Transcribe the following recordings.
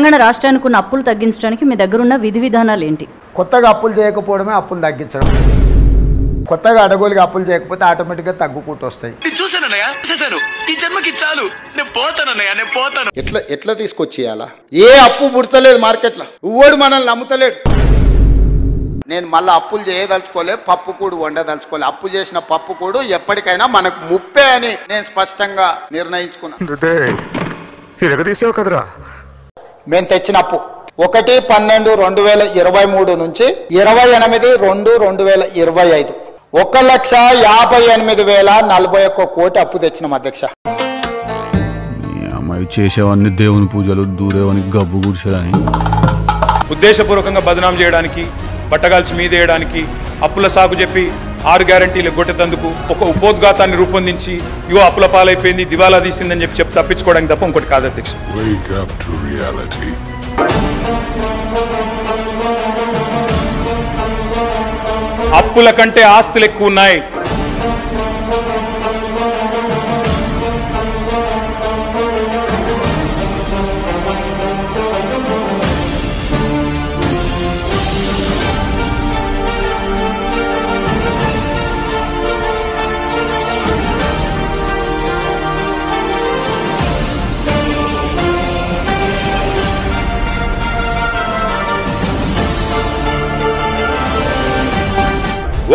తెలంగాణ రాష్ట్రానికి ఉన్న అప్పులు తగ్గించడానికి మీ దగ్గర ఉన్న విధి విధానాలు ఏంటి? కొత్తగా అప్పులు చేయకపోవడమే అప్పులు తగ్గించడం. కొత్తగా అడగోలుగా అప్పులు చేయకపోతే ఆటోమేటిక్గా తగ్గుకుంటూ వస్తాయి. ఎట్లా తీసుకొచ్చేయాలా? ఏ అప్పు పుడతలేదు మార్కెట్లో, ఊడు మనల్ని నమ్ముతలేడు. నేను మళ్ళీ అప్పులు చేయదలుచుకోలే, పప్పు కూడు వండదలుచుకోలే. అప్పు చేసిన పప్పు కూడు ఎప్పటికైనా మనకు ముప్పే అని నేను స్పష్టంగా నిర్ణయించుకున్నాను. మేము తెచ్చిన అప్పు 1/12/2023 నుంచి 28/2/2025 1,58,041 కోటి అప్పు తెచ్చినాం అధ్యక్ష. అమ్మాయి చేసేవన్నీ దేవుని పూజలు, దూరేవని గబ్బు గుడిసేదని ఉద్దేశపూర్వకంగా బదనాం చేయడానికి, బట్టగాల్చి మీదేయడానికి, అప్పుల సాగు చెప్పి 6 గ్యారంటీలు గొట్టేందుకు ఒక ఉపోద్ఘాతాన్ని రూపొందించి ఇవో అప్పుల పాలైపోయింది, దివాలా తీసిందని చెప్పి తప్పించుకోవడానికి తప్ప ఇంకోటి కాదు అధ్యక్ష. అప్పుల కంటే ఆస్తులు ఎక్కువ ఉన్నాయి.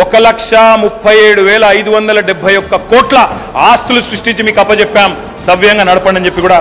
ఒక 1,37,571 కోట్ల ఆస్తులు సృష్టించి మీకు అప్పచెప్పాం, సవ్యంగా నడపండి అని చెప్పి కూడా